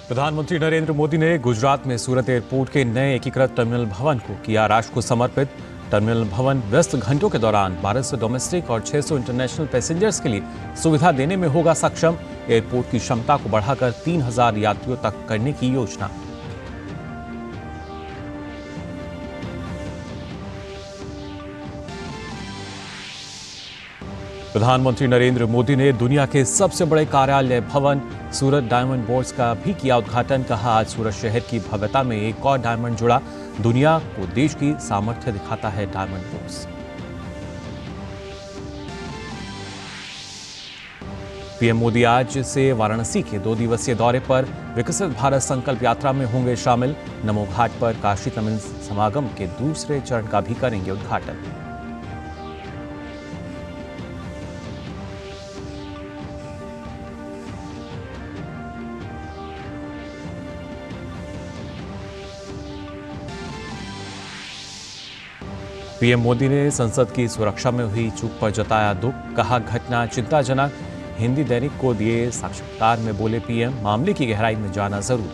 प्रधानमंत्री नरेंद्र मोदी ने गुजरात में सूरत एयरपोर्ट के नए एकीकृत टर्मिनल भवन को किया राष्ट्र को समर्पित। टर्मिनल भवन व्यस्त घंटों के दौरान 1200 डोमेस्टिक और 600 इंटरनेशनल पैसेंजर्स के लिए सुविधा देने में होगा सक्षम। एयरपोर्ट की क्षमता को बढ़ाकर 3000 यात्रियों तक करने की योजना। प्रधानमंत्री नरेंद्र मोदी ने दुनिया के सबसे बड़े कार्यालय भवन सूरत डायमंड बोर्ड्स का भी किया उद्घाटन। कहा, आज सूरत शहर की भव्यता में एक और डायमंड जुड़ा। दुनिया को देश की सामर्थ्य दिखाता है डायमंड बोर्ड्स। पीएम मोदी आज से वाराणसी के 2 दिवसीय दौरे पर विकसित भारत संकल्प यात्रा में होंगे शामिल। नमो घाट पर काशी तमिल समागम के दूसरे चरण का भी करेंगे उद्घाटन। पीएम मोदी ने संसद की सुरक्षा में हुई चूक पर जताया दुख। कहा, घटना चिंताजनक। हिंदी दैनिक को दिए साक्षात्कार में बोले पीएम, मामले की गहराई में जाना जरूरी।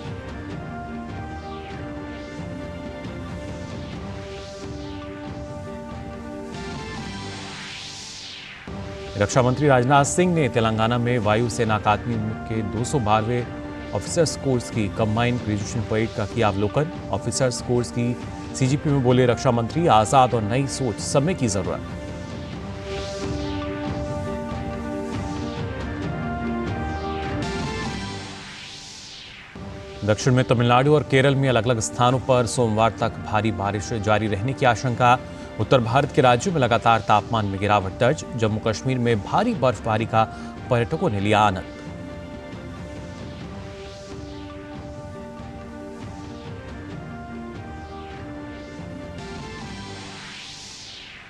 रक्षा मंत्री राजनाथ सिंह ने तेलंगाना में वायुसेना अकादमी के 212वें ऑफिसर्स कोर्स की कंबाइंड ग्रेजुएशन परेड का किया अवलोकन। ऑफिसर्स कोर्स की सीजीपी में बोले रक्षा मंत्री, आजाद और नई सोच समय की जरूरत। दक्षिण में तमिलनाडु और केरल में अलग अलग स्थानों पर सोमवार तक भारी बारिश जारी रहने की आशंका। उत्तर भारत के राज्यों में लगातार तापमान में गिरावट दर्ज। जम्मू कश्मीर में भारी बर्फबारी का पर्यटकों ने लिया आनंद।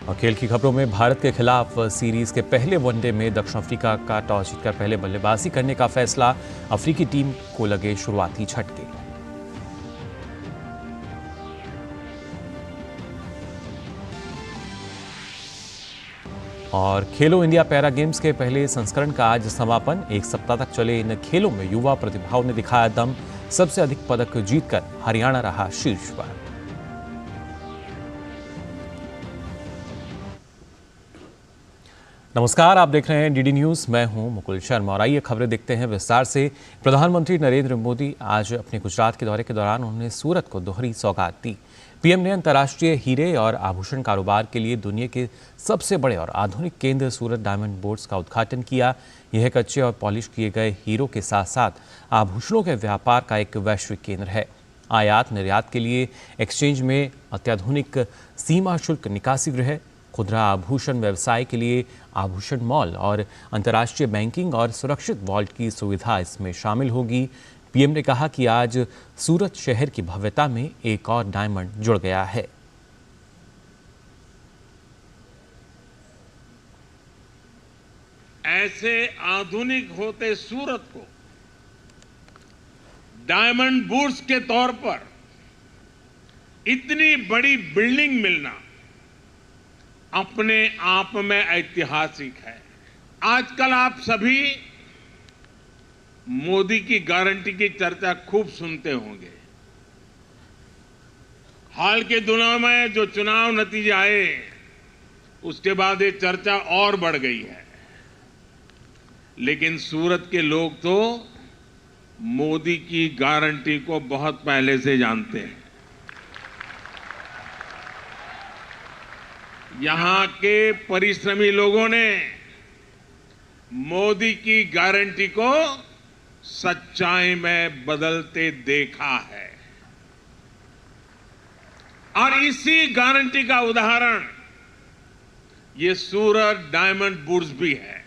और खेल की खबरों में भारत के खिलाफ सीरीज के पहले वनडे में दक्षिण अफ्रीका का टॉस जीतकर पहले बल्लेबाजी करने का फैसला। अफ्रीकी टीम को लगे शुरुआती झटके। और खेलो इंडिया पैरा गेम्स के पहले संस्करण का आज समापन। 1 सप्ताह तक चले इन खेलों में युवा प्रतिभाओं ने दिखाया दम। सबसे अधिक पदक जीतकर हरियाणा रहा शीर्ष पर। नमस्कार, आप देख रहे हैं डीडी न्यूज। मैं हूं मुकुल शर्मा और आइए खबरें देखते हैं विस्तार से। प्रधानमंत्री नरेंद्र मोदी आज अपने गुजरात के दौरे के दौरान उन्होंने सूरत को दोहरी सौगात दी। पीएम ने अंतर्राष्ट्रीय हीरे और आभूषण कारोबार के लिए दुनिया के सबसे बड़े और आधुनिक केंद्र सूरत डायमंड बोर्ड्स का उद्घाटन किया। यह कच्चे और पॉलिश किए गए हीरों के साथ साथ आभूषणों के व्यापार का एक वैश्विक केंद्र है। आयात निर्यात के लिए एक्सचेंज में अत्याधुनिक सीमा शुल्क निकासी गृह, खुदरा आभूषण व्यवसाय के लिए आभूषण मॉल और अंतर्राष्ट्रीय बैंकिंग और सुरक्षित वॉल्ट की सुविधा इसमें शामिल होगी। पीएम ने कहा कि आज सूरत शहर की भव्यता में एक और डायमंड जुड़ गया है। ऐसे आधुनिक होते सूरत को डायमंड बोर्ड्स के तौर पर इतनी बड़ी बिल्डिंग मिलना अपने आप में ऐतिहासिक है। आजकल आप सभी मोदी की गारंटी की चर्चा खूब सुनते होंगे। हाल के दिनों में जो चुनाव नतीजे आए उसके बाद ये चर्चा और बढ़ गई है। लेकिन सूरत के लोग तो मोदी की गारंटी को बहुत पहले से जानते हैं। यहां के परिश्रमी लोगों ने मोदी की गारंटी को सच्चाई में बदलते देखा है और इसी गारंटी का उदाहरण ये सूरत डायमंड बोर्ड्स भी है।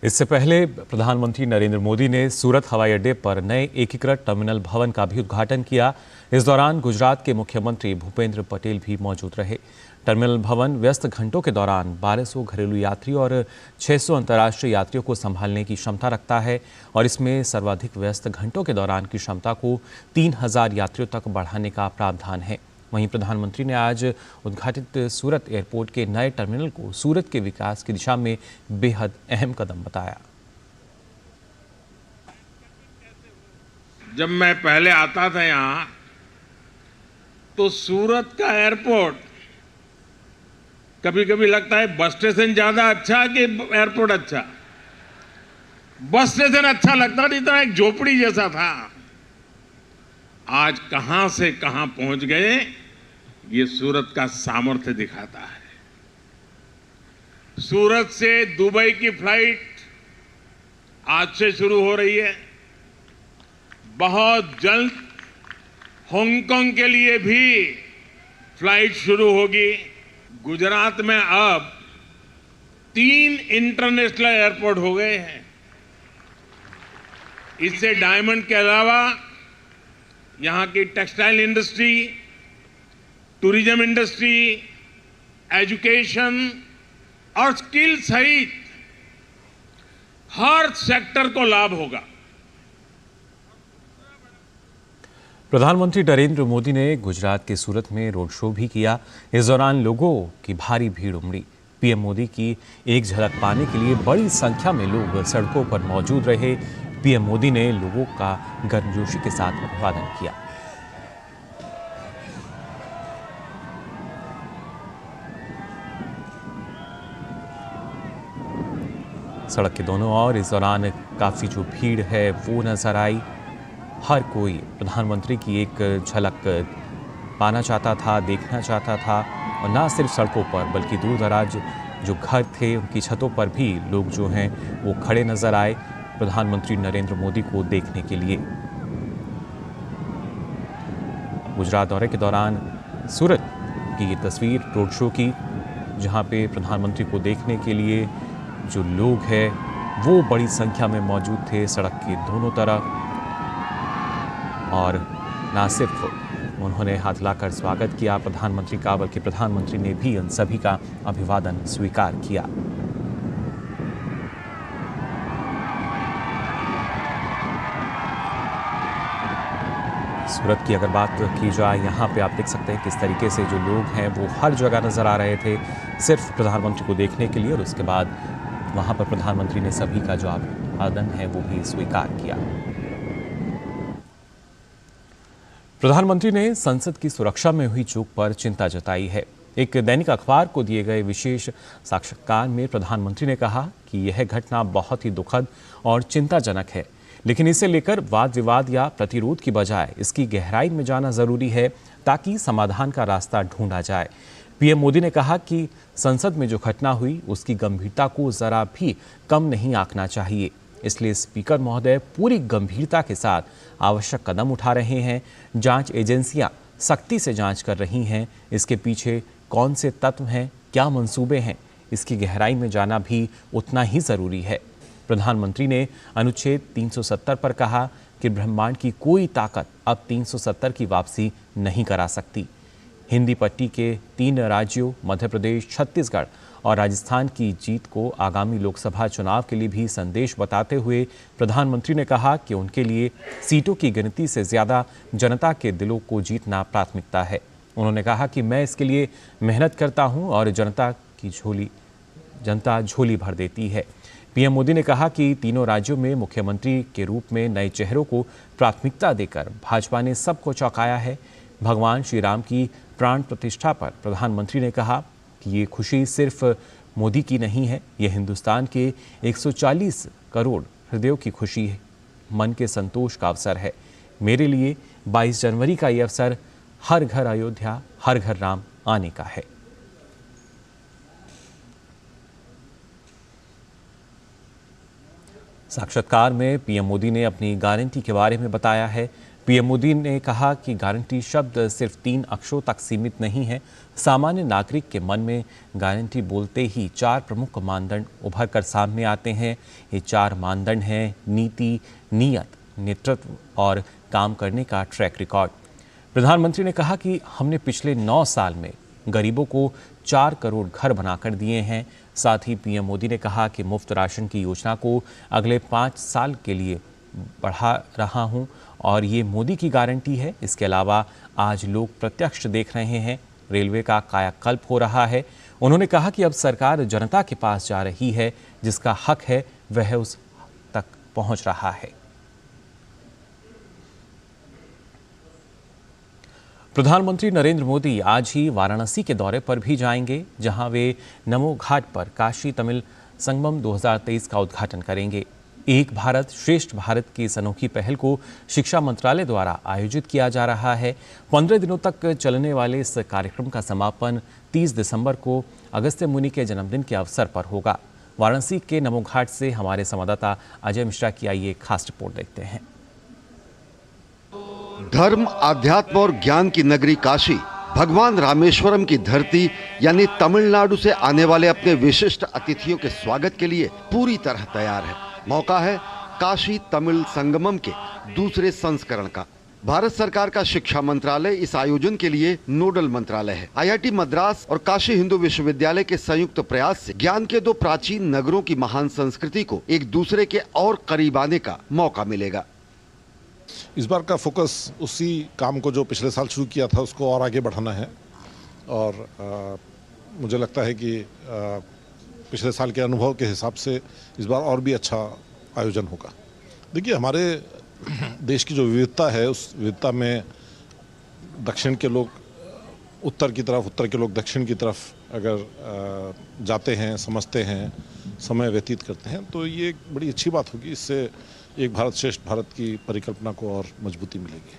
इससे पहले प्रधानमंत्री नरेंद्र मोदी ने सूरत हवाई अड्डे पर नए एकीकृत टर्मिनल भवन का भी उद्घाटन किया। इस दौरान गुजरात के मुख्यमंत्री भूपेंद्र पटेल भी मौजूद रहे। टर्मिनल भवन व्यस्त घंटों के दौरान 1200 घरेलू यात्री और 600 अंतर्राष्ट्रीय यात्रियों को संभालने की क्षमता रखता है और इसमें सर्वाधिक व्यस्त घंटों के दौरान की क्षमता को 3000 यात्रियों तक बढ़ाने का प्रावधान है। वहीं प्रधानमंत्री ने आज उद्घाटित सूरत एयरपोर्ट के नए टर्मिनल को सूरत के विकास की दिशा में बेहद अहम कदम बताया। जब मैं पहले आता था यहाँ तो सूरत का एयरपोर्ट कभी कभी लगता है बस स्टेशन ज्यादा अच्छा कि एयरपोर्ट अच्छा। बस स्टेशन अच्छा लगता नहीं था, एक झोपड़ी जैसा था। आज कहां से कहां पहुंच गए, ये सूरत का सामर्थ्य दिखाता है। सूरत से दुबई की फ्लाइट आज से शुरू हो रही है। बहुत जल्द हांगकांग के लिए भी फ्लाइट शुरू होगी। गुजरात में अब 3 इंटरनेशनल एयरपोर्ट हो गए हैं। इससे डायमंड के अलावा यहां की textile industry, tourism industry, education और स्किल सहित हर सेक्टर को लाभ होगा। प्रधानमंत्री नरेंद्र मोदी ने गुजरात के सूरत में रोड शो भी किया। इस दौरान लोगों की भारी भीड़ उमड़ी। पीएम मोदी की एक झलक पाने के लिए बड़ी संख्या में लोग सड़कों पर मौजूद रहे। पीएम मोदी ने लोगों का गर्मजोशी के साथ अभिवादन किया। सड़क के दोनों ओर इस दौरान काफी जो भीड़ है वो नजर आई। हर कोई प्रधानमंत्री की एक झलक पाना चाहता था, देखना चाहता था। और ना सिर्फ सड़कों पर बल्कि दूर दराज जो घर थे उनकी छतों पर भी लोग जो हैं वो खड़े नजर आए प्रधानमंत्री नरेंद्र मोदी को देखने के लिए। गुजरात दौरे के दौरान सूरत की ये तस्वीर रोड शो की, जहां पे प्रधानमंत्री को देखने के लिए जो लोग हैं वो बड़ी संख्या में मौजूद थे सड़क के दोनों तरफ। और ना सिर्फ उन्होंने हाथ लाकर स्वागत किया प्रधानमंत्री का, बल्कि प्रधानमंत्री ने भी उन सभी का अभिवादन स्वीकार किया। सूरत की अगर बात की जाए, यहाँ पे आप देख सकते हैं किस तरीके से जो लोग हैं वो हर जगह नजर आ रहे थे सिर्फ प्रधानमंत्री को देखने के लिए। और उसके बाद वहाँ पर प्रधानमंत्री ने सभी का जो अभिवादन है वो भी स्वीकार किया। प्रधानमंत्री ने संसद की सुरक्षा में हुई चूक पर चिंता जताई है। एक दैनिक अखबार को दिए गए विशेष साक्षात्कार में प्रधानमंत्री ने कहा कि यह घटना बहुत ही दुखद और चिंताजनक है, लेकिन इसे लेकर वाद विवाद या प्रतिरोध की बजाय इसकी गहराई में जाना जरूरी है ताकि समाधान का रास्ता ढूंढा जाए। पीएम मोदी ने कहा कि संसद में जो घटना हुई उसकी गंभीरता को जरा भी कम नहीं आंकना चाहिए, इसलिए स्पीकर महोदय पूरी गंभीरता के साथ आवश्यक कदम उठा रहे हैं। जांच एजेंसियां सख्ती से जांच कर रही हैं। इसके पीछे कौन से तत्व हैं, क्या मंसूबे हैं, इसकी गहराई में जाना भी उतना ही जरूरी है। प्रधानमंत्री ने अनुच्छेद 370 पर कहा कि ब्रह्मांड की कोई ताकत अब 370 की वापसी नहीं करा सकती। हिंदी पट्टी के 3 राज्यों मध्य प्रदेश, छत्तीसगढ़ और राजस्थान की जीत को आगामी लोकसभा चुनाव के लिए भी संदेश बताते हुए प्रधानमंत्री ने कहा कि उनके लिए सीटों की गिनती से ज्यादा जनता के दिलों को जीतना प्राथमिकता है। उन्होंने कहा कि मैं इसके लिए मेहनत करता हूं और जनता झोली भर देती है। पीएम मोदी ने कहा कि तीनों राज्यों में मुख्यमंत्री के रूप में नए चेहरों को प्राथमिकता देकर भाजपा ने सबको चौंकाया है। भगवान श्री राम की प्राण प्रतिष्ठा पर प्रधानमंत्री ने कहा कि ये खुशी सिर्फ मोदी की नहीं है, ये हिंदुस्तान के 140 करोड़ हृदयों की खुशी है, मन के संतोष का अवसर है। मेरे लिए 22 जनवरी का ये अवसर हर घर अयोध्या, हर घर राम आने का है। साक्षात्कार में पीएम मोदी ने अपनी गारंटी के बारे में बताया है। पीएम मोदी ने कहा कि गारंटी शब्द सिर्फ 3 अक्षरों तक सीमित नहीं है। सामान्य नागरिक के मन में गारंटी बोलते ही 4 प्रमुख मानदंड उभर कर सामने आते हैं। ये 4 मानदंड हैं नीति, नियत, नेतृत्व और काम करने का ट्रैक रिकॉर्ड। प्रधानमंत्री ने कहा कि हमने पिछले 9 साल में गरीबों को 4 करोड़ घर बनाकर दिए हैं। साथ ही पीएम मोदी ने कहा कि मुफ्त राशन की योजना को अगले 5 साल के लिए बढ़ा रहा हूं और ये मोदी की गारंटी है। इसके अलावा आज लोग प्रत्यक्ष देख रहे हैं, रेलवे का कायाकल्प हो रहा है। उन्होंने कहा कि अब सरकार जनता के पास जा रही है, जिसका हक है वह उस तक पहुंच रहा है। प्रधानमंत्री नरेंद्र मोदी आज ही वाराणसी के दौरे पर भी जाएंगे, जहां वे नमो घाट पर काशी तमिल संगमम 2023 का उद्घाटन करेंगे। एक भारत श्रेष्ठ भारत की इस अनोखी पहल को शिक्षा मंत्रालय द्वारा आयोजित किया जा रहा है। 15 दिनों तक चलने वाले इस कार्यक्रम का समापन 30 दिसंबर को अगस्त्य मुनि के जन्मदिन के अवसर पर होगा। वाराणसी के नमो घाट से हमारे संवाददाता अजय मिश्रा की आइए खास रिपोर्ट देखते हैं। धर्म, आध्यात्म और ज्ञान की नगरी काशी भगवान रामेश्वरम की धरती यानी तमिलनाडु से आने वाले अपने विशिष्ट अतिथियों के स्वागत के लिए पूरी तरह तैयार है। मौका है काशी तमिल संगमम के दूसरे संस्करण का। भारत सरकार का शिक्षा मंत्रालय इस आयोजन के लिए नोडल मंत्रालय है। IIT मद्रास और काशी हिंदू विश्वविद्यालय के संयुक्त प्रयास से ज्ञान के दो प्राचीन नगरों की महान संस्कृति को एक दूसरे के और करीब आने का मौका मिलेगा। इस बार का फोकस उसी काम को जो पिछले साल शुरू किया था उसको और आगे बढ़ाना है और मुझे लगता है कि पिछले साल के अनुभव के हिसाब से इस बार और भी अच्छा आयोजन होगा। देखिए, हमारे देश की जो विविधता है उस विविधता में दक्षिण के लोग उत्तर की तरफ, उत्तर के लोग दक्षिण की तरफ अगर जाते हैं, समझते हैं, समय व्यतीत करते हैं तो ये एक बड़ी अच्छी बात होगी। इससे एक भारत श्रेष्ठ भारत की परिकल्पना को और मजबूती मिलेगी।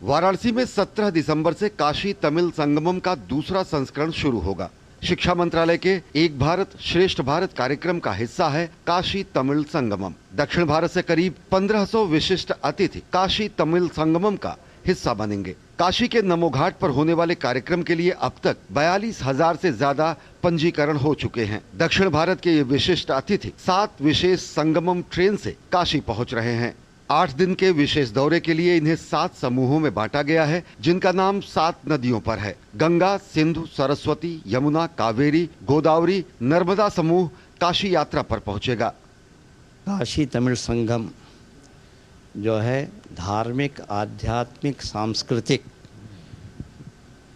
वाराणसी में 17 दिसंबर से काशी तमिल संगमम का दूसरा संस्करण शुरू होगा। शिक्षा मंत्रालय के एक भारत श्रेष्ठ भारत कार्यक्रम का हिस्सा है काशी तमिल संगमम। दक्षिण भारत से करीब 1500 विशिष्ट अतिथि काशी तमिल संगमम का हिस्सा बनेंगे। काशी के नमो घाट पर होने वाले कार्यक्रम के लिए अब तक 42,000 से ज्यादा पंजीकरण हो चुके हैं। दक्षिण भारत के ये विशिष्ट अतिथि 7 विशेष संगमम ट्रेन से काशी पहुंच रहे हैं। 8 दिन के विशेष दौरे के लिए इन्हें 7 समूहों में बांटा गया है, जिनका नाम 7 नदियों पर है। गंगा, सिंधु, सरस्वती, यमुना, कावेरी, गोदावरी, नर्मदा समूह काशी यात्रा पर पहुंचेगा। काशी तमिल संगम जो है धार्मिक, आध्यात्मिक, सांस्कृतिक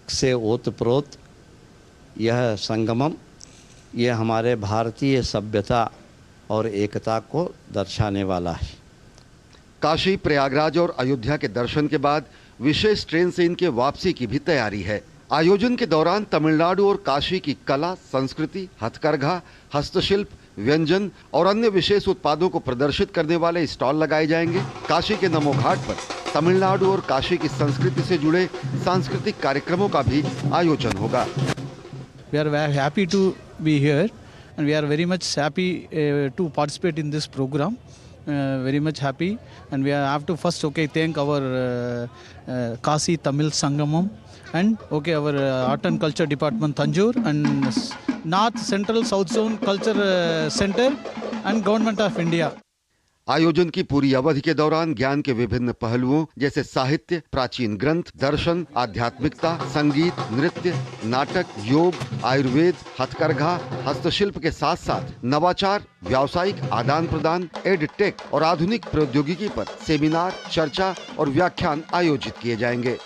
से ओतप्रोत यह संगमम, यह हमारे भारतीय सभ्यता और एकता को दर्शाने वाला है। काशी, प्रयागराज और अयोध्या के दर्शन के बाद विशेष ट्रेन से इनके वापसी की भी तैयारी है। आयोजन के दौरान तमिलनाडु और काशी की कला, संस्कृति, हथकरघा, हस्तशिल्प, व्यंजन और अन्य विशेष उत्पादों को प्रदर्शित करने वाले स्टॉल लगाए जाएंगे। काशी के नमो घाट पर तमिलनाडु और काशी की संस्कृति से जुड़े सांस्कृतिक कार्यक्रमों का भी आयोजन होगा। We are very happy to be here and we are very much happy to participate in this program. Very much happy and we have to first thank our Kashi Tamil Sangamam and our Art and Culture Department Tanjore and North Central South Zone Culture Center and Government of India. आयोजन की पूरी अवधि के दौरान ज्ञान के विभिन्न पहलुओं जैसे साहित्य, प्राचीन ग्रंथ, दर्शन, आध्यात्मिकता, संगीत, नृत्य, नाटक, योग, आयुर्वेद, हथकरघा, हस्तशिल्प के साथ साथ नवाचार, व्यावसायिक आदान प्रदान, एडटेक और आधुनिक प्रौद्योगिकी पर सेमिनार, चर्चा और व्याख्यान आयोजित किए जाएंगे।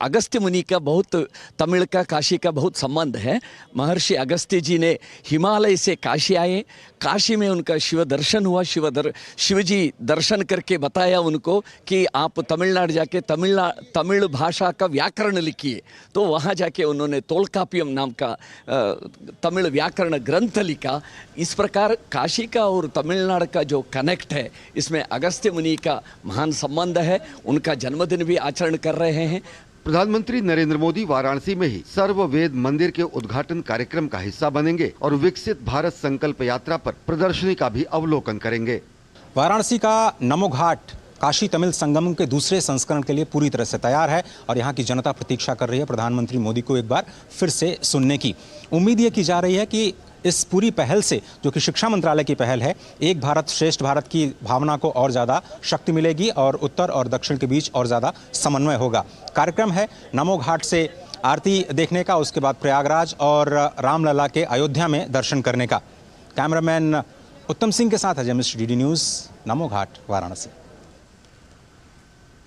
अगस्त्य मुनि का बहुत, तमिल का, काशी का बहुत संबंध है। महर्षि अगस्त्य जी ने हिमालय से काशी आए, काशी में उनका शिव दर्शन हुआ। शिवजी दर्शन करके बताया उनको कि आप तमिलनाडु जाके तमिल भाषा का व्याकरण लिखिए। तो वहाँ जाके उन्होंने तोलकापियम नाम का तमिल व्याकरण ग्रंथ लिखा। इस प्रकार काशी का और तमिलनाडु का जो कनेक्ट है, इसमें अगस्त्य मुनि का महान संबंध है। उनका जन्मदिन भी आचरण कर रहे हैं। प्रधानमंत्री नरेंद्र मोदी वाराणसी में ही सर्ववेद मंदिर के उद्घाटन कार्यक्रम का हिस्सा बनेंगे और विकसित भारत संकल्प यात्रा पर प्रदर्शनी का भी अवलोकन करेंगे। वाराणसी का नमो घाट काशी तमिल संगमम के दूसरे संस्करण के लिए पूरी तरह से तैयार है और यहाँ की जनता प्रतीक्षा कर रही है प्रधानमंत्री मोदी को एक बार फिर से सुनने की। उम्मीद ये की जा रही है कि इस पूरी पहल से, जो कि शिक्षा मंत्रालय की पहल है, एक भारत श्रेष्ठ भारत की भावना को और ज़्यादा शक्ति मिलेगी और उत्तर और दक्षिण के बीच और ज़्यादा समन्वय होगा। कार्यक्रम है नमो घाट से आरती देखने का, उसके बाद प्रयागराज और रामलला के अयोध्या में दर्शन करने का। कैमरामैन उत्तम सिंह के साथ अजय मिश्र, DD न्यूज़, नमो घाट, वाराणसी।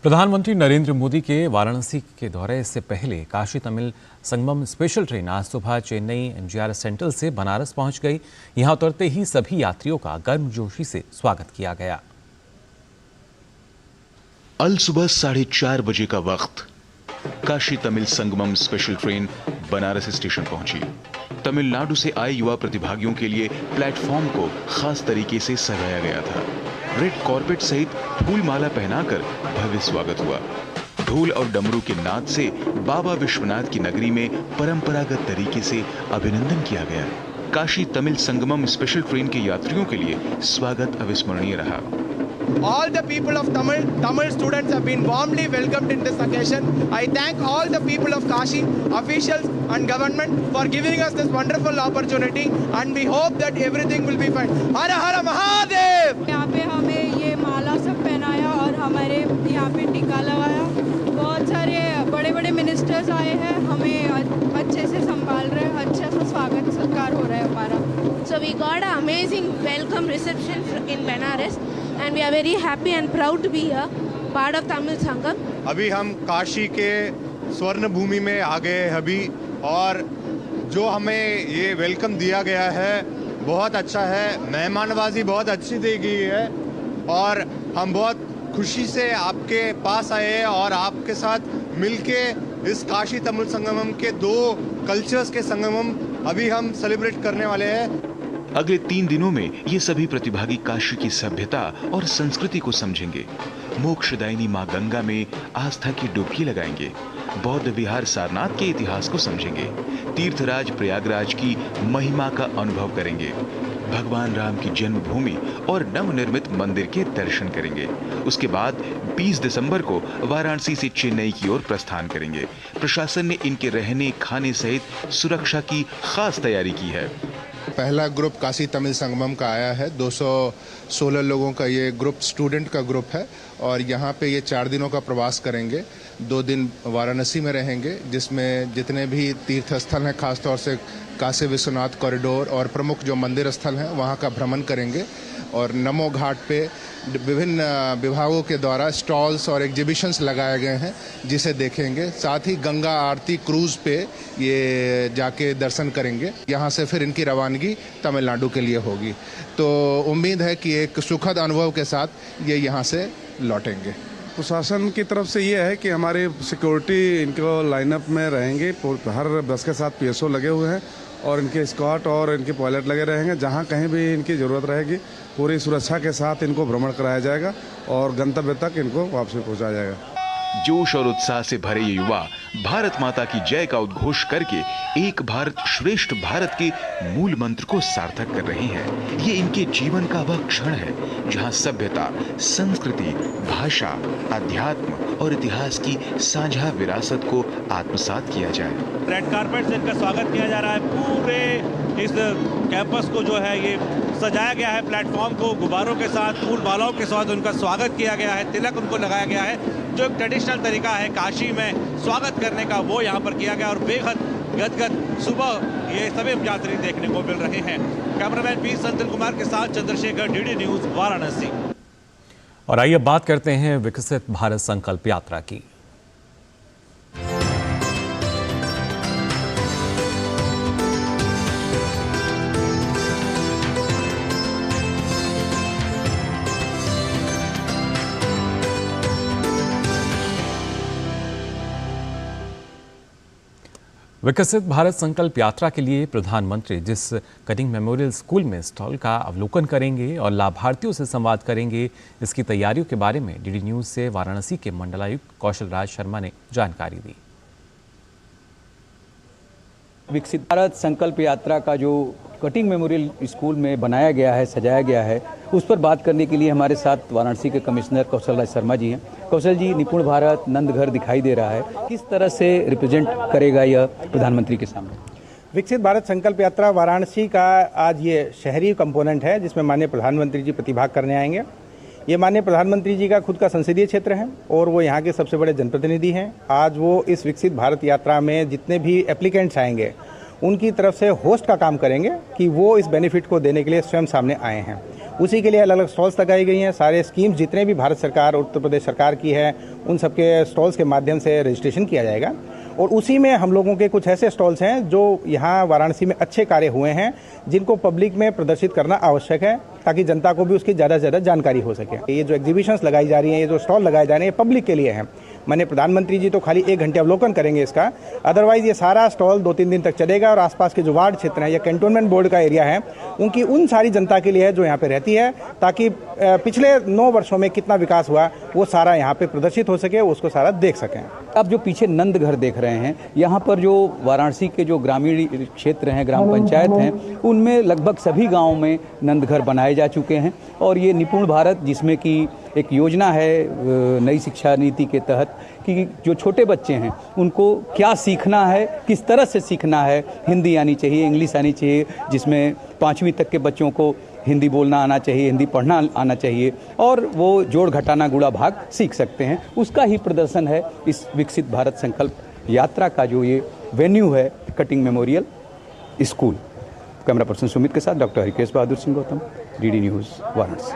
प्रधानमंत्री नरेंद्र मोदी के वाराणसी के दौरे से पहले काशी तमिल संगमम स्पेशल ट्रेन आज सुबह चेन्नई MGR सेंट्रल से बनारस पहुंच गई। यहां उतरते ही सभी यात्रियों का गर्मजोशी से स्वागत किया गया। अल सुबह 4:30 बजे का वक्त Kashi Tamil Sangamam special train Banaras station पहुंची। तमिलनाडु से आए युवा प्रतिभागियों के लिए प्लेटफॉर्म को खास तरीके से सजाया गया था। रेड कॉर्पेट सहित फूल माला पहनाकर भव्य स्वागत हुआ। ढोल और डमरू के नाद से बाबा विश्वनाथ की नगरी में परंपरागत तरीके से अभिनंदन किया गया। काशी तमिल संगमम स्पेशल ट्रेन के यात्रियों के लिए स्वागत अविस्मरणीय रहा। All the people of Tamil students have been warmly welcomed in this occasion. I thank all the people of Kashi, officials and government for giving us this wonderful opportunity, and we hope that everything will be fine. Har Har Mahadev! यहाँ पे हमें ये माला सब पहनाया और हमारे यहाँ पे टीका लगाया। बहुत सारे बड़े बड़े मिनिस्टर्स आए हैं, हमें अच्छे से संभाल रहे हैं, अच्छा सा स्वागत सत्कार हो रहा है हमारा। So we got an amazing welcome reception in Benares and we are very happy and proud to be here, part of Tamil Sangam. अभी हम काशी के स्वर्ण भूमि में आ गए अभी, और जो हमें ये वेलकम दिया गया है बहुत अच्छा है। मेहमानवाजी बहुत अच्छी दी गई है और हम बहुत खुशी से आपके पास आए हैं और आपके साथ मिलके इस काशी तमिल संगमम के 2 कल्चर्स के संगमम अभी हम सेलिब्रेट करने वाले हैं। अगले 3 दिनों में ये सभी प्रतिभागी काशी की सभ्यता और संस्कृति को समझेंगे। मोक्षदायिनी मां गंगा में आस्था की डुबकी लगाएंगे। बौद्ध विहार सारनाथ के इतिहास को समझेंगे। तीर्थराज प्रयागराज की महिमा का अनुभव करेंगे। भगवान राम की जन्मभूमि और नवनिर्मित मंदिर के दर्शन करेंगे। उसके बाद 20 दिसंबर को वाराणसी से चेन्नई की ओर प्रस्थान करेंगे। प्रशासन ने इनके रहने खाने सहित सुरक्षा की खास तैयारी की है। पहला ग्रुप काशी तमिल संगमम का आया है। 216 लोगों का ये ग्रुप स्टूडेंट का ग्रुप है और यहाँ पे ये 4 दिनों का प्रवास करेंगे। 2 दिन वाराणसी में रहेंगे, जिसमें जितने भी तीर्थ स्थल हैं, खासतौर से काशी विश्वनाथ कॉरिडोर और प्रमुख जो मंदिर स्थल हैं वहाँ का भ्रमण करेंगे। और नमो घाट पे विभिन्न विभागों के द्वारा स्टॉल्स और एग्जीबिशंस लगाए गए हैं, जिसे देखेंगे। साथ ही गंगा आरती क्रूज पे ये जाके दर्शन करेंगे। यहाँ से फिर इनकी रवानगी तमिलनाडु के लिए होगी। तो उम्मीद है कि एक सुखद अनुभव के साथ ये यहाँ से लौटेंगे। प्रशासन की तरफ से ये है कि हमारे सिक्योरिटी इनको लाइनअप में रहेंगे। हर बस के साथ PSO लगे हुए हैं और इनके स्क्वाड और इनके पायलट लगे रहेंगे। जहाँ कहीं भी इनकी ज़रूरत रहेगी पूरी सुरक्षा के साथ इनको भ्रमण कराया जाएगा और गंतव्य तक इनको वापसी पहुँचाया जाएगा। जोश और उत्साह से भरे ये युवा भारत माता की जय का उद्घोष करके एक भारत श्रेष्ठ भारत के मूल मंत्र को सार्थक कर रहे हैं। ये इनके जीवन का वह क्षण है जहां सभ्यता, संस्कृति, भाषा, अध्यात्म और इतिहास की साझा विरासत को आत्मसात किया जाए। रेड कारपेट से इनका स्वागत किया जा रहा है। पूरे इस कैंपस को जो है ये सजाया गया है, प्लेटफॉर्म को गुब्बारों के साथ, फूल मालाओं के साथ उनका स्वागत किया गया है। तिलक उनको लगाया गया है। जो एक ट्रेडिशनल तरीका है काशी में स्वागत करने का, वो यहाँ पर किया गया और बेहद गदगद सुबह ये सभी यात्री देखने को मिल रहे हैं। कैमरामैन पी संतन कुमार के साथ चंद्रशेखर, DD न्यूज, वाराणसी। और आइए बात करते हैं विकसित भारत संकल्प यात्रा की। विकसित भारत संकल्प यात्रा के लिए प्रधानमंत्री जिस कनिंग मेमोरियल स्कूल में स्टॉल का अवलोकन करेंगे और लाभार्थियों से संवाद करेंगे, इसकी तैयारियों के बारे में DD न्यूज से वाराणसी के मंडलायुक्त कौशल राज शर्मा ने जानकारी दी। विकसित भारत संकल्प यात्रा का जो कटिंग मेमोरियल स्कूल में बनाया गया है, सजाया गया है, उस पर बात करने के लिए हमारे साथ वाराणसी के कमिश्नर कौशल राज शर्मा जी हैं। कौशल जी, निपुण भारत नंदघर दिखाई दे रहा है, किस तरह से रिप्रेजेंट करेगा यह प्रधानमंत्री के सामने? विकसित भारत संकल्प यात्रा वाराणसी का आज ये शहरी कंपोनेंट है, जिसमें माननीय प्रधानमंत्री जी प्रतिभाग करने आएंगे। ये माननीय प्रधानमंत्री जी का खुद का संसदीय क्षेत्र है और वो यहाँ के सबसे बड़े जनप्रतिनिधि हैं। आज वो इस विकसित भारत यात्रा में जितने भी एप्लीकेंट्स आएंगे उनकी तरफ से होस्ट का काम करेंगे कि वो इस बेनिफिट को देने के लिए स्वयं सामने आए हैं। उसी के लिए अलग अलग स्टॉल्स लगाई गई हैं। सारे स्कीम्स जितने भी भारत सरकार, उत्तर प्रदेश सरकार की है, उन सबके स्टॉल्स के माध्यम से रजिस्ट्रेशन किया जाएगा। और उसी में हम लोगों के कुछ ऐसे स्टॉल्स हैं जो यहाँ वाराणसी में अच्छे कार्य हुए हैं, जिनको पब्लिक में प्रदर्शित करना आवश्यक है। ताकि जनता को भी उसकी ज़्यादा से ज़्यादा जानकारी हो सके। ये जो एग्जीबिशंस लगाई जा रही हैं, ये जो स्टॉल लगाए जा रहे हैं, ये पब्लिक के लिए हैं। माननीय प्रधानमंत्री जी तो खाली 1 घंटे अवलोकन करेंगे इसका, अदरवाइज ये सारा स्टॉल 2-3 दिन तक चलेगा और आसपास के जो वार्ड क्षेत्र हैं या कैंटोनमेंट बोर्ड का एरिया है उनकी उन सारी जनता के लिए है जो यहाँ पे रहती है, ताकि पिछले 9 वर्षों में कितना विकास हुआ वो सारा यहाँ पे प्रदर्शित हो सके, उसको सारा देख सकें। अब जो पीछे नंद घर देख रहे हैं, यहाँ पर जो वाराणसी के जो ग्रामीण क्षेत्र हैं, ग्राम पंचायत हैं, उनमें लगभग सभी गाँव में नंद घर बनाए जा चुके हैं। और ये निपुण भारत, जिसमें कि एक योजना है नई शिक्षा नीति के तहत कि जो छोटे बच्चे हैं उनको क्या सीखना है, किस तरह से सीखना है, हिंदी आनी चाहिए, इंग्लिश आनी चाहिए, जिसमें 5वीं तक के बच्चों को हिंदी बोलना आना चाहिए, हिंदी पढ़ना आना चाहिए और वो जोड़ घटाना गुणा भाग सीख सकते हैं। उसका ही प्रदर्शन है इस विकसित भारत संकल्प यात्रा का जो ये वेन्यू है, cutting memorial school. Camera person Sumit के साथ doctor Harikesh Bahadur Singh Gautam, DD news, Varanasi.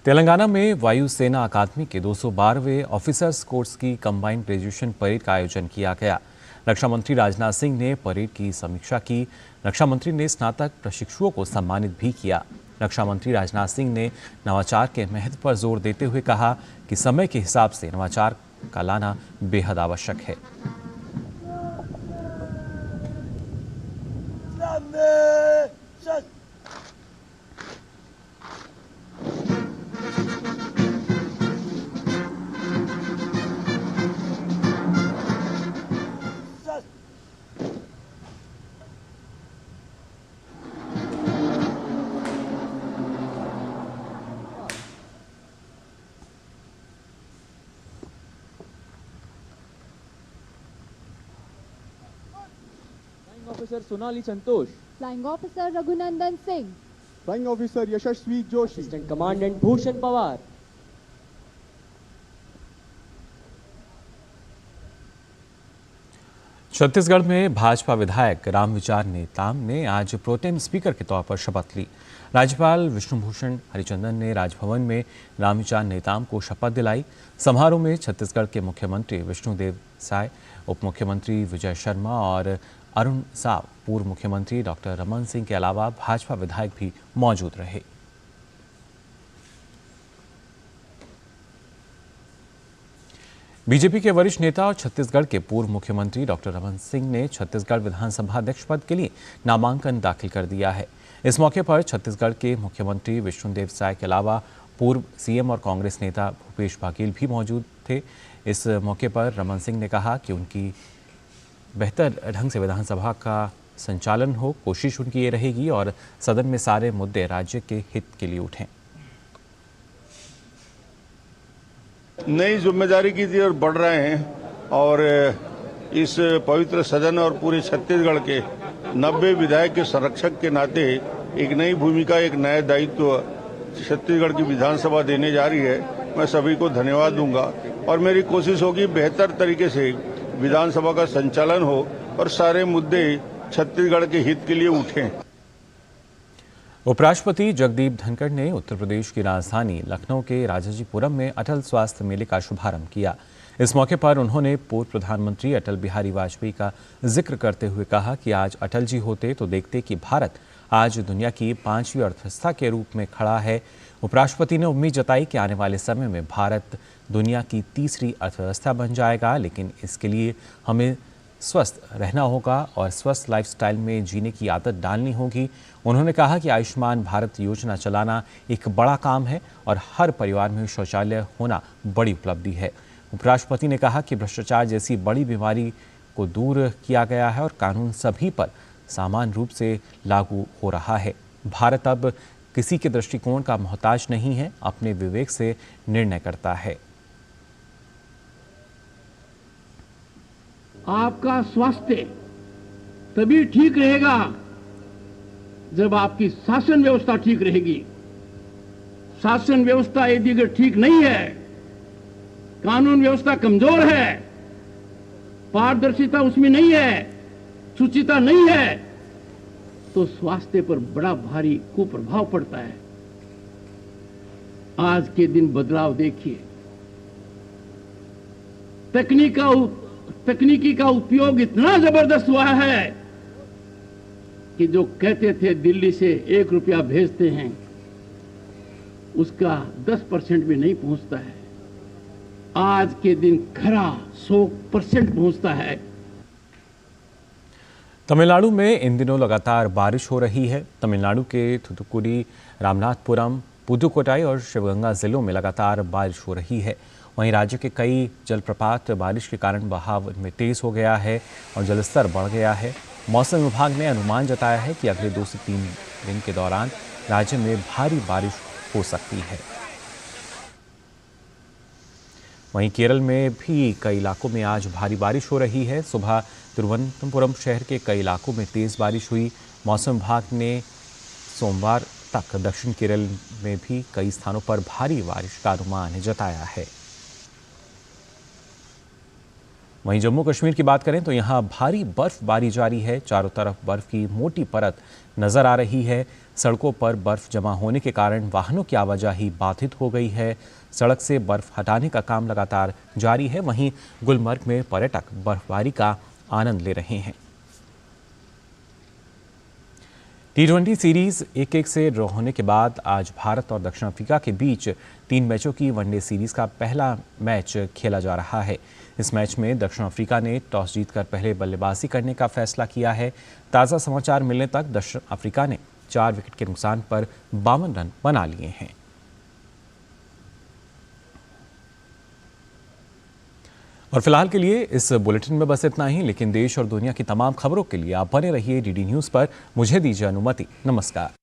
Telangana में वायुसेना अकादमी के 212वें ऑफिसर्स कोर्स की कंबाइंड ग्रेजुएशन परेड का आयोजन किया गया। रक्षा मंत्री राजनाथ सिंह ने परेड की समीक्षा की। रक्षा मंत्री ने स्नातक प्रशिक्षुओं को सम्मानित भी किया। रक्षा मंत्री राजनाथ सिंह ने नवाचार के महत्व पर जोर देते हुए कहा कि समय के हिसाब से नवाचार का लाना बेहद आवश्यक है। Officer Sonali Santosh, flying officer Raghunandan Singh, flying officer Yashasvi Joshi, assistant commandant Bhushan Pawar. Chhattisgarh में भाजपा विधायक रामविचार नेताम ने आज प्रोटेम स्पीकर के तौर पर शपथ ली। राज्यपाल विष्णुभूषण हरिचंदन ने राजभवन में रामविचार नेताम को शपथ दिलाई। समारोह में छत्तीसगढ़ के मुख्यमंत्री विष्णुदेव साय, उप मुख्यमंत्री विजय शर्मा और अरुण साव, पूर्व मुख्यमंत्री डॉक्टर रमन सिंह के अलावा भाजपा विधायक भी मौजूद रहे। बीजेपी के वरिष्ठ नेता और छत्तीसगढ़ के पूर्व मुख्यमंत्री डॉक्टर रमन सिंह ने छत्तीसगढ़ विधानसभा अध्यक्ष पद के लिए नामांकन दाखिल कर दिया है। इस मौके पर छत्तीसगढ़ के मुख्यमंत्री विष्णुदेव साय के अलावा पूर्व सीएम और कांग्रेस नेता भूपेश बघेल भी मौजूद थे। इस मौके पर रमन सिंह ने कहा कि उनकी बेहतर ढंग से विधानसभा का संचालन हो, कोशिश उनकी ये रहेगी और सदन में सारे मुद्दे राज्य के हित के लिए उठें। नई जिम्मेदारी की थी और बढ़ रहे हैं और इस पवित्र सदन और पूरे छत्तीसगढ़ के 90 विधायक के संरक्षक के नाते एक नई भूमिका, एक नया दायित्व छत्तीसगढ़ की विधानसभा देने जा रही है। मैं सभी को धन्यवाद दूंगा और मेरी कोशिश होगी बेहतर तरीके से विधानसभा का संचालन हो और सारे मुद्दे छत्तीसगढ़ के हित के लिए उठें। उपराष्ट्रपति जगदीप धनखड़ ने उत्तर प्रदेश की राजधानी लखनऊ के राजाजीपुरम में अटल स्वास्थ्य मेले का शुभारंभ किया। इस मौके पर उन्होंने पूर्व प्रधानमंत्री अटल बिहारी वाजपेयी का जिक्र करते हुए कहा कि आज अटल जी होते तो देखते कि भारत आज दुनिया की 5वीं अर्थव्यवस्था के रूप में खड़ा है। उपराष्ट्रपति ने उम्मीद जताई कि आने वाले समय में भारत दुनिया की 3री अर्थव्यवस्था बन जाएगा, लेकिन इसके लिए हमें स्वस्थ रहना होगा और स्वस्थ लाइफस्टाइल में जीने की आदत डालनी होगी। उन्होंने कहा कि आयुष्मान भारत योजना चलाना एक बड़ा काम है और हर परिवार में शौचालय होना बड़ी उपलब्धि है। उपराष्ट्रपति ने कहा कि भ्रष्टाचार जैसी बड़ी बीमारी को दूर किया गया है और कानून सभी पर समान रूप से लागू हो रहा है। भारत अब किसी के दृष्टिकोण का मोहताज नहीं है, अपने विवेक से निर्णय करता है। आपका स्वास्थ्य तभी ठीक रहेगा जब आपकी शासन व्यवस्था ठीक रहेगी। शासन व्यवस्था यदि अगर ठीक नहीं है, कानून व्यवस्था कमजोर है, पारदर्शिता उसमें नहीं है, शुचिता नहीं है, तो स्वास्थ्य पर बड़ा भारी कुप्रभाव पड़ता है। आज के दिन बदलाव देखिए, तकनीकी का उपयोग इतना जबरदस्त हुआ है कि जो कहते थे दिल्ली से 1 रुपया भेजते हैं, उसका 10% भी नहीं पहुंचता है। आज के दिन खरा 100% पहुंचता है। तमिलनाडु में इन दिनों लगातार बारिश हो रही है। तमिलनाडु के थुथुकुडी, रामनाथपुरम, पुदुकोटाई और शिवगंगा जिलों में लगातार बारिश हो रही है। वहीं राज्य के कई जलप्रपात बारिश के कारण बहाव में तेज हो गया है और जलस्तर बढ़ गया है। मौसम विभाग ने अनुमान जताया है कि अगले 2 से 3 दिन के दौरान राज्य में भारी बारिश हो सकती है। वहीं केरल में भी कई इलाकों में आज भारी बारिश हो रही है। सुबह तिरुवनंतपुरम शहर के कई इलाकों में तेज बारिश हुई। मौसम विभाग ने सोमवार तक दक्षिण केरल में भी कई स्थानों पर भारी बारिश का अनुमान जताया है। वहीं जम्मू कश्मीर की बात करें तो यहां भारी बर्फबारी जारी है। चारों तरफ बर्फ की मोटी परत नजर आ रही है। सड़कों पर बर्फ जमा होने के कारण वाहनों की आवाजाही बाधित हो गई है। सड़क से बर्फ हटाने का काम लगातार जारी है। वहीं गुलमर्ग में पर्यटक बर्फबारी का आनंद ले रहे हैं। T20 सीरीज 1-1 से ड्रॉ होने के बाद आज भारत और दक्षिण अफ्रीका के बीच 3 मैचों की वनडे सीरीज का पहला मैच खेला जा रहा है। इस मैच में दक्षिण अफ्रीका ने टॉस जीतकर पहले बल्लेबाजी करने का फैसला किया है। ताज़ा समाचार मिलने तक दक्षिण अफ्रीका ने 4 विकेट के नुकसान पर 52 रन बना लिए हैं। और फिलहाल के लिए इस बुलेटिन में बस इतना ही, लेकिन देश और दुनिया की तमाम खबरों के लिए आप बने रहिए DD न्यूज़ पर। मुझे दीजिए अनुमति। नमस्कार।